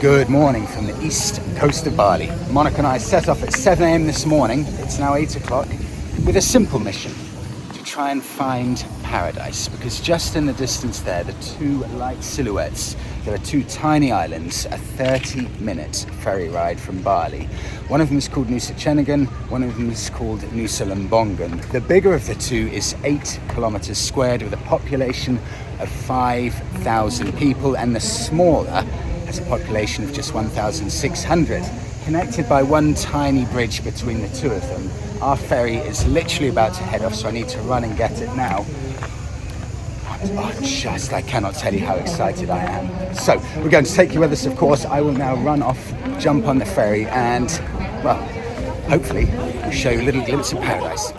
Good morning from the east coast of Bali. Monica and I set off at 7 a.m. this morning, it's now 8 o'clock, with a simple mission to try and find paradise, because just in the distance there, the two light silhouettes, there are two tiny islands, a 30-minute ferry ride from Bali. One of them is called Nusa Ceningan, one of them is called Nusa Lembongan. The bigger of the two is 8 kilometers squared with a population of 5,000 people, and the smaller has a population of just 1,600, connected by one tiny bridge between the two of them. Our ferry is literally about to head off, so I need to run and get it now. I cannot tell you how excited I am. So, we're going to take you with us, of course. I will now run off, jump on the ferry, and, well, hopefully, we'll show you a little glimpse of paradise.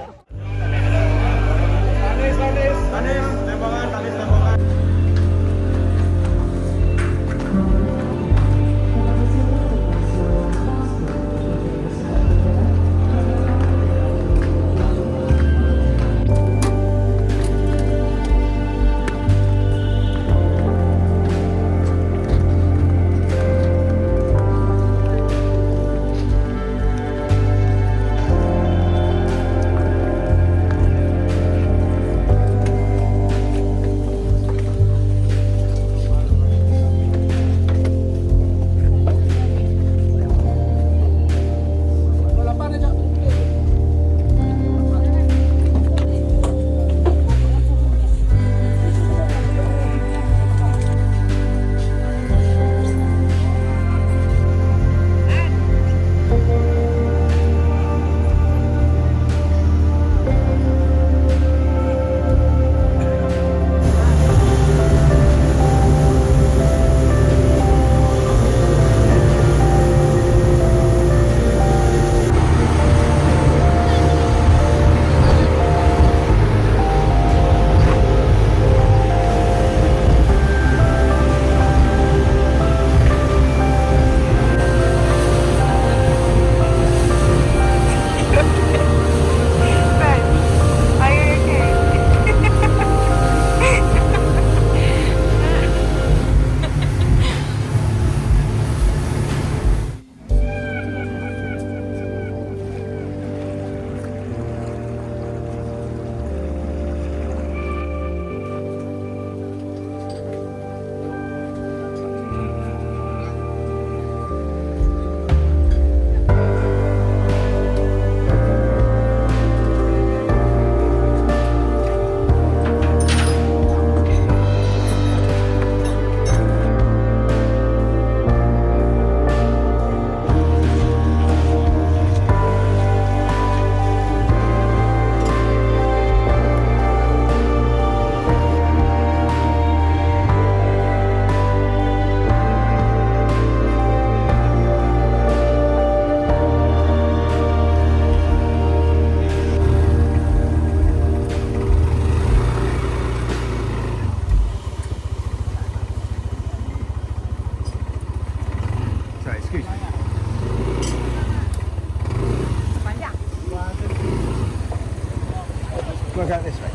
Work out this way.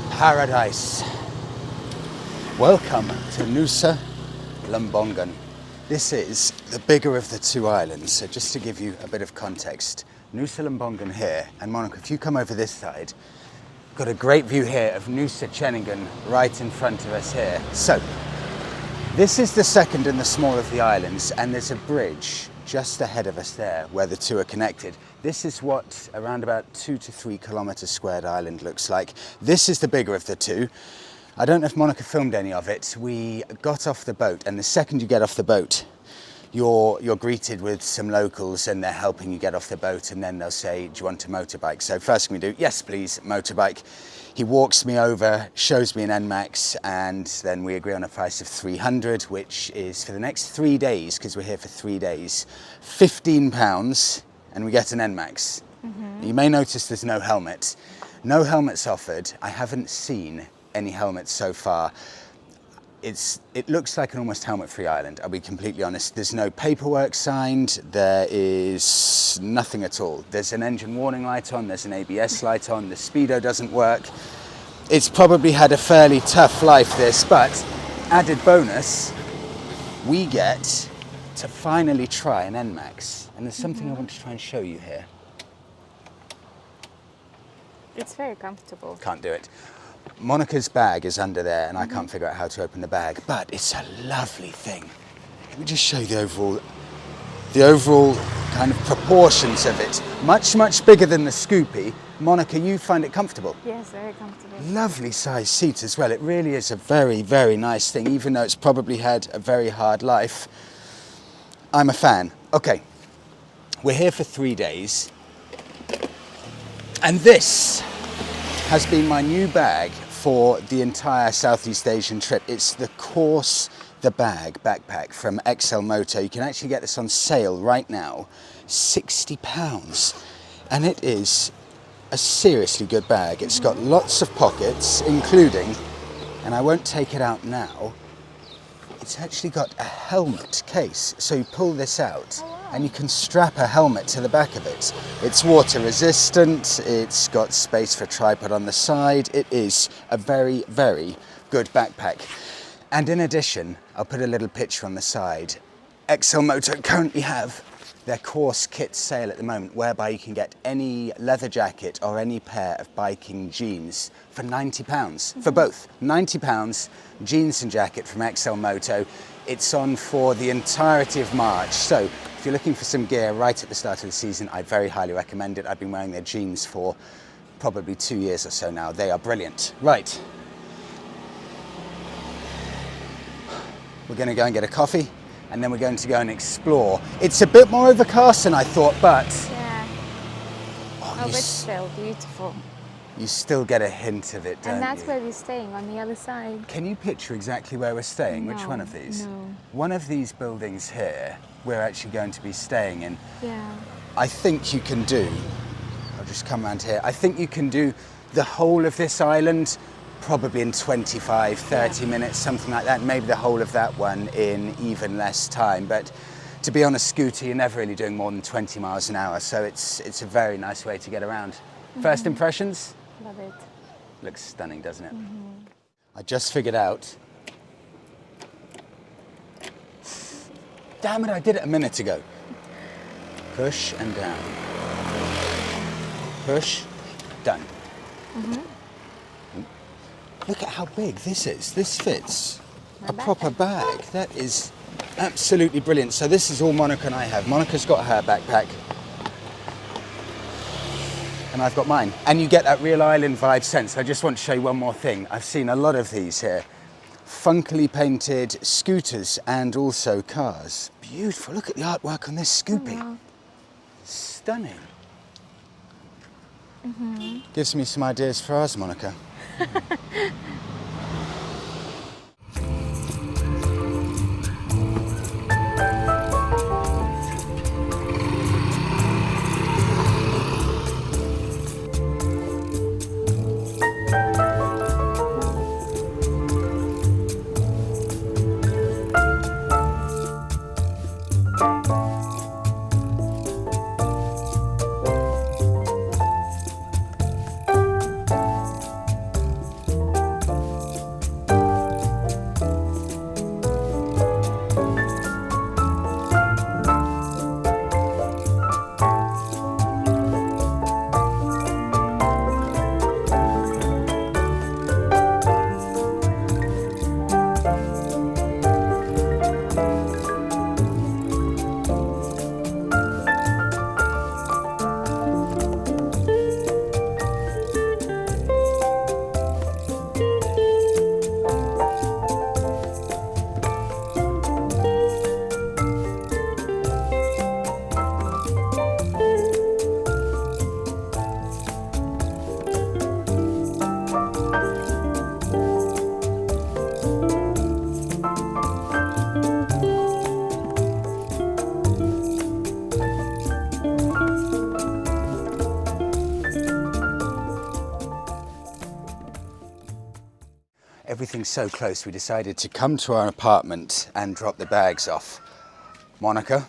Paradise. Welcome to Nusa Lembongan. This is the bigger of the two islands. So just to give you a bit of context, Nusa Lembongan here, and Monica, if you come over this side, got a great view here of Nusa Ceningan right in front of us here. So, this is the second and the small of the islands, and there's a bridge just ahead of us there where the two are connected. This is what around about 2 to 3 kilometers squared island looks like. This is the bigger of the two. I don't know if Monica filmed any of it. We got off the boat, and the second you get off the boat, you're greeted with some locals, and they're helping you get off the boat, and then they'll say, do you want a motorbike? So first thing we do, yes please, motorbike. He walks me over, shows me an Nmax, and then we agree on a price of 300, which is for the next 3 days, because we're here for 3 days, £15, and we get an Nmax. You may notice there's no helmet. No helmets offered. I haven't seen any helmets so far. it looks like an almost helmet-free island, I'll be completely honest. There's no paperwork signed, there is nothing at all. There's an engine warning light on, there's an ABS light on, the Speedo doesn't work. It's probably had a fairly tough life, this, but added bonus, we get to finally try an Nmax. And there's something I want to try and show you here. It's very comfortable. Can't do it. Monica's bag is under there and I can't figure out how to open the bag, but it's a lovely thing. Let me just show you the overall kind of proportions of it. Much, much bigger than the Scoopy. Monica, you find it comfortable? Yes, very comfortable. Lovely size seat as well. It really is a very, very nice thing, even though it's probably had a very hard life. I'm a fan. Okay, we're here for 3 days. And this has been my new bag for the entire Southeast Asian trip. It's the Course the Bag backpack from XL Moto. You can actually get this on sale right now, £60. And it is a seriously good bag. It's got lots of pockets, including, and I won't take it out now, it's actually got a helmet case. So you pull this out and you can strap a helmet to the back of it. It's water resistant, it's got space for a tripod on the side. It is a very, very good backpack. And in addition, I'll put a little picture on the side. XL Moto currently have their Course kit sale at the moment, whereby you can get any leather jacket or any pair of biking jeans for £90 for both. £90, jeans and jacket from XL Moto. It's on for the entirety of March. So if you're looking for some gear right at the start of the season, I very highly recommend it. I've been wearing their jeans for probably 2 years or so now. They are brilliant. Right. We're going to go and get a coffee, and then we're going to go and explore. It's a bit more overcast than I thought, but... Yeah. Oh, but still beautiful. You still get a hint of it, don't you? And that's where we're staying, on the other side. Can you picture exactly where we're staying? No, Which one of these? No. One of these buildings here, we're actually going to be staying in. Yeah. I think you can do, I'll just come around here, I think you can do the whole of this island probably in 25, 30 minutes, something like that. Maybe the whole of that one in even less time. But to be on a scooter, you're never really doing more than 20 miles an hour. So it's a very nice way to get around. First impressions? Love it. Looks stunning, doesn't it? I just figured out. Damn it, I did it a minute ago. Push and down. Push, done. Look at how big this is. This fits a proper bag. That is absolutely brilliant. So this is all Monica and I have. Monica's got her backpack. And I've got mine. And you get that real island vibe sense. I just want to show you one more thing. I've seen a lot of these here. Funkily painted scooters and also cars. Beautiful. Look at the artwork on this Scoopy. Oh, wow. Stunning. Gives me some ideas for ours, Monica. everything's so close, we decided to come to our apartment and drop the bags off. Monica,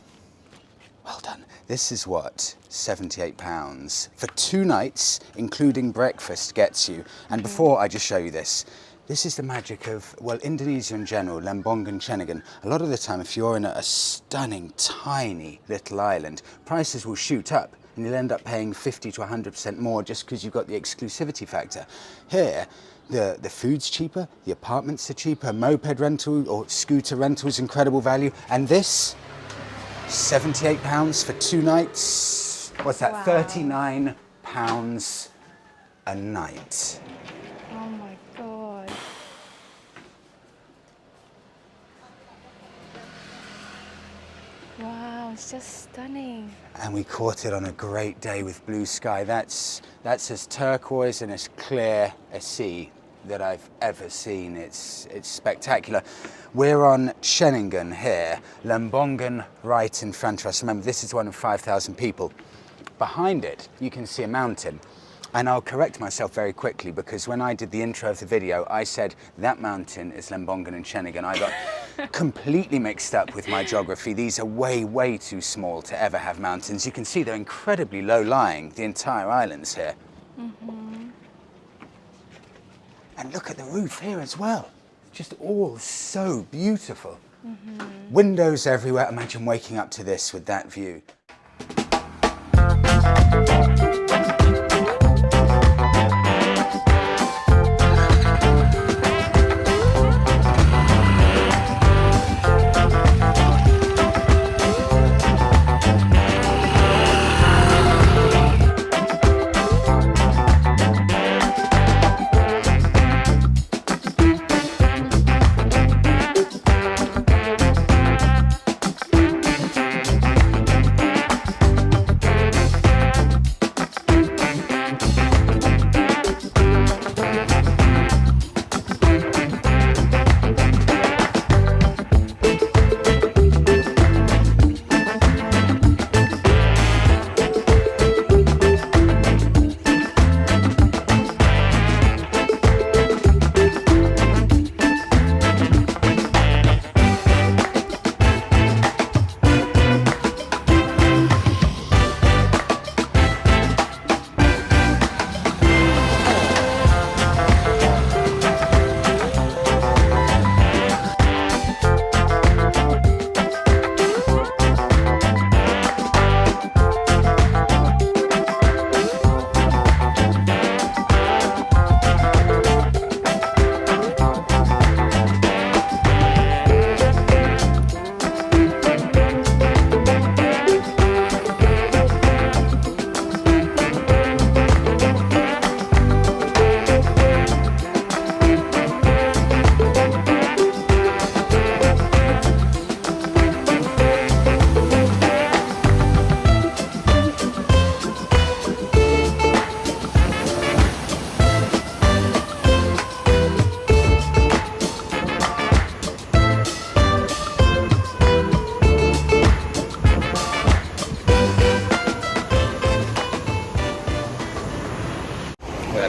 well done. This is what £78 for 2 nights, including breakfast, gets you. And before I just show you this, this is the magic of, well, Indonesia in general, Lembongan, Ceningan. A lot of the time, if you're in a stunning, tiny little island, prices will shoot up and you'll end up paying 50 to 100% more just because you've got the exclusivity factor. Here, the food's cheaper, the apartments are cheaper, moped rental or scooter rental is incredible value. And this, £78 for 2 nights. What's that? Wow. £39 a night. Oh my God. Wow, it's just stunning. And we caught it on a great day with blue sky. That's as turquoise and as clear a sea that I've ever seen. It's spectacular. We're on Ceningan here, Lembongan right in front of us. Remember, this is one of 5,000 people. Behind it, you can see a mountain. And I'll correct myself very quickly because when I did the intro of the video, I said that mountain is Lembongan and Ceningan. I got completely mixed up with my geography. These are way, way too small to ever have mountains. You can see they're incredibly low-lying, the entire island's here. And look at the roof here as well. Just all so beautiful. Windows everywhere. Imagine waking up to this with that view.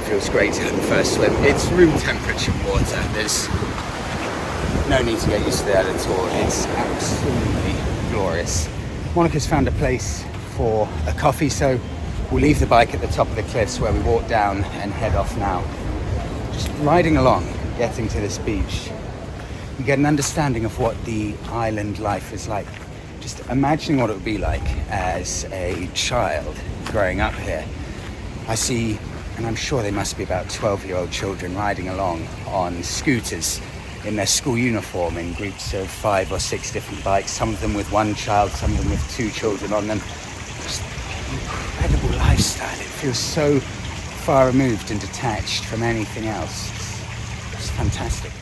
Feels great to have the first swim. It's room temperature water. There's no need to get used to that at all. It's absolutely glorious. Monica's found a place for a coffee, so we'll leave the bike at the top of the cliffs where we walk down and head off now. Just riding along, getting to this beach, you get an understanding of what the island life is like. Just imagining what it would be like as a child growing up here. I see, and I'm sure they must be about 12-year-old children riding along on scooters in their school uniform in groups of 5 or 6 different bikes, some of them with 1 child, some of them with 2 children on them. Just an incredible lifestyle. It feels so far removed and detached from anything else. It's fantastic.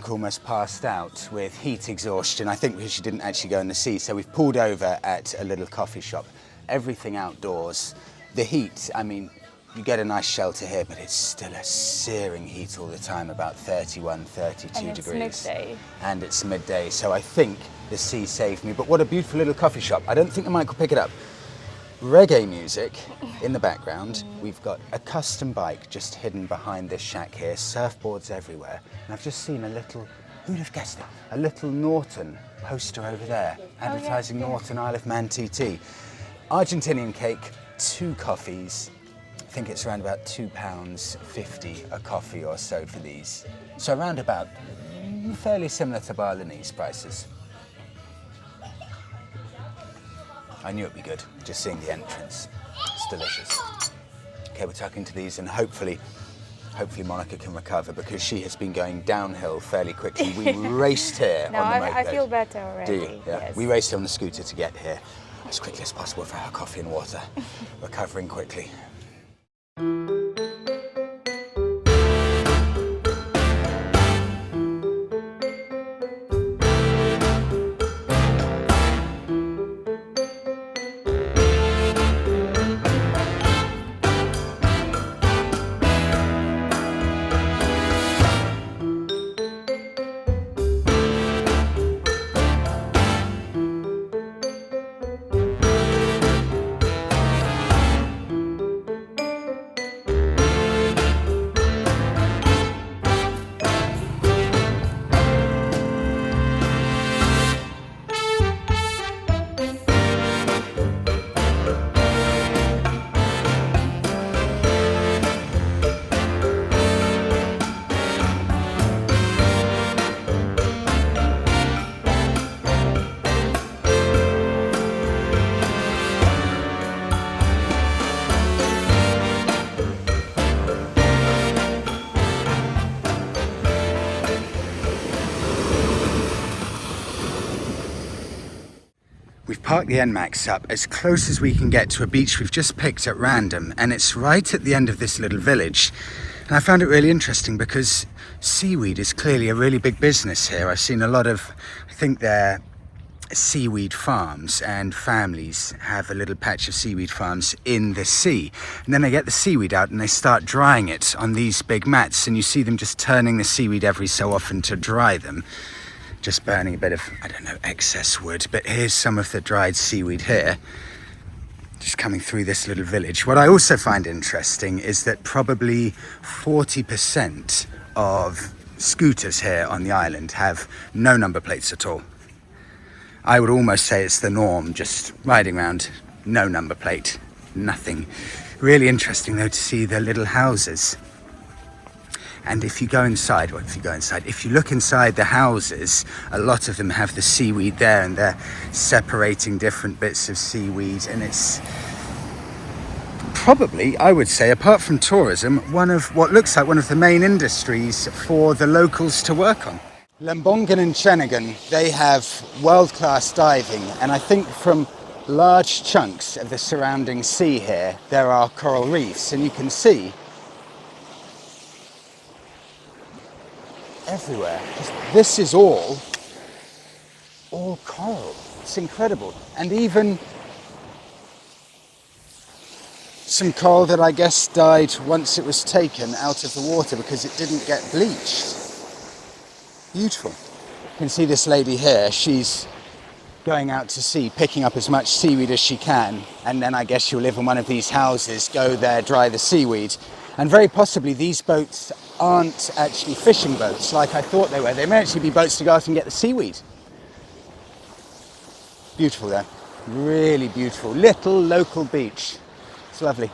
Monica almost passed out with heat exhaustion, I think because she didn't actually go in the sea. So we've pulled over at a little coffee shop. Everything outdoors. The heat, I mean, you get a nice shelter here, but it's still a searing heat all the time, about 31, 32 degrees. And it's midday. And it's midday, so I think the sea saved me. But what a beautiful little coffee shop. I don't think the mic will pick it up. Reggae music in the background. We've got a custom bike just hidden behind this shack here, surfboards everywhere. And I've just seen a little, who'd have guessed it, a little Norton poster over there, advertising Norton Isle of Man TT. Argentinian cake, 2 coffees. I think it's around about £2.50 a coffee or so for these. So around about fairly similar to Balinese prices. I knew it'd be good, just seeing the entrance. It's delicious. Okay, we're tucking to these and hopefully Monica can recover because she has been going downhill fairly quickly. We raced here on the moped. I feel better already. Do you? Yeah. Yes. We raced on the scooter to get here as quickly as possible for our coffee and water. Recovering quickly. We've parked the Nmax up as close as we can get to a beach we've just picked at random, and it's right at the end of this little village. And I found it really interesting because seaweed is clearly a really big business here. I've seen a lot of, I think they're seaweed farms, and families have a little patch of seaweed farms in the sea. And then they get the seaweed out and they start drying it on these big mats, and you see them just turning the seaweed every so often to dry them. Just burning a bit of, I don't know, excess wood. But here's some of the dried seaweed here, just coming through this little village. What I also find interesting is that probably 40% of scooters here on the island have no number plates at all. I would almost say it's the norm, just riding around, no number plate, nothing. Really interesting though to see the little houses. And if you look inside the houses, a lot of them have the seaweed there, and they're separating different bits of seaweed, and it's probably, I would say, apart from tourism, one of what looks like one of the main industries for the locals to work on. Lembongan and Ceningan, they have world-class diving, and I think from large chunks of the surrounding sea here, there are coral reefs, and you can see everywhere. This is all coral. It's incredible. And even some coral that I guess died once it was taken out of the water because it didn't get bleached. Beautiful. You can see this lady here. She's going out to sea, picking up as much seaweed as she can, and then I guess she'll live in one of these houses, go there, dry the seaweed. And very possibly these boats aren't actually fishing boats like I thought they were. They may actually be boats to go out and get the seaweed. Beautiful though, really beautiful. Little local beach. It's lovely.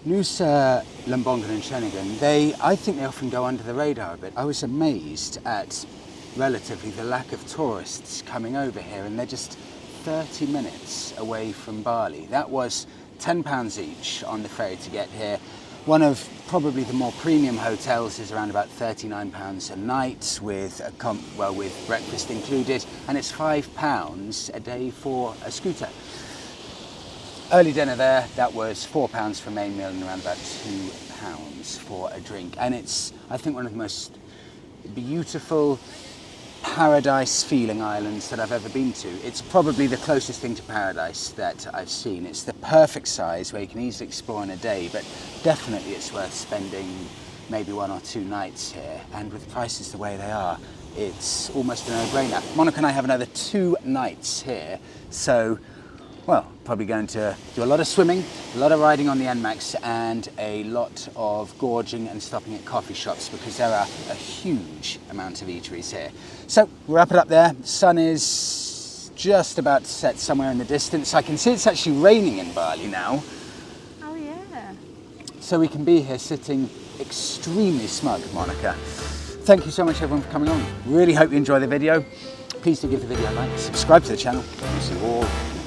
Nusa Lembongan and Ceningan, I think they often go under the radar a bit. I was amazed at relatively the lack of tourists coming over here, and they're just 30 minutes away from Bali. That was £10 each on the ferry to get here. One of probably the more premium hotels is around about £39 a night with with breakfast included, and it's £5 a day for a scooter. Early dinner there, that was £4 for a main meal and around about £2 for a drink. And it's, I think, one of the most beautiful, paradise feeling islands that I've ever been to. It's probably the closest thing to paradise that I've seen. It's the perfect size where you can easily explore in a day, but definitely it's worth spending maybe 1 or 2 nights here. And with prices the way they are, it's almost a no-brainer. Monica and I have another 2 nights here, so, well, probably going to do a lot of swimming, a lot of riding on the Nmax, and a lot of gorging and stopping at coffee shops, because there are a huge amount of eateries here. So we'll wrap it up there. The sun is just about to set somewhere in the distance. I can see it's actually raining in Bali now. Oh yeah. So we can be here sitting extremely smug, Monica. Thank you so much everyone for coming on. Really hope you enjoy the video. Please do give the video a like, subscribe to the channel. We'll see you all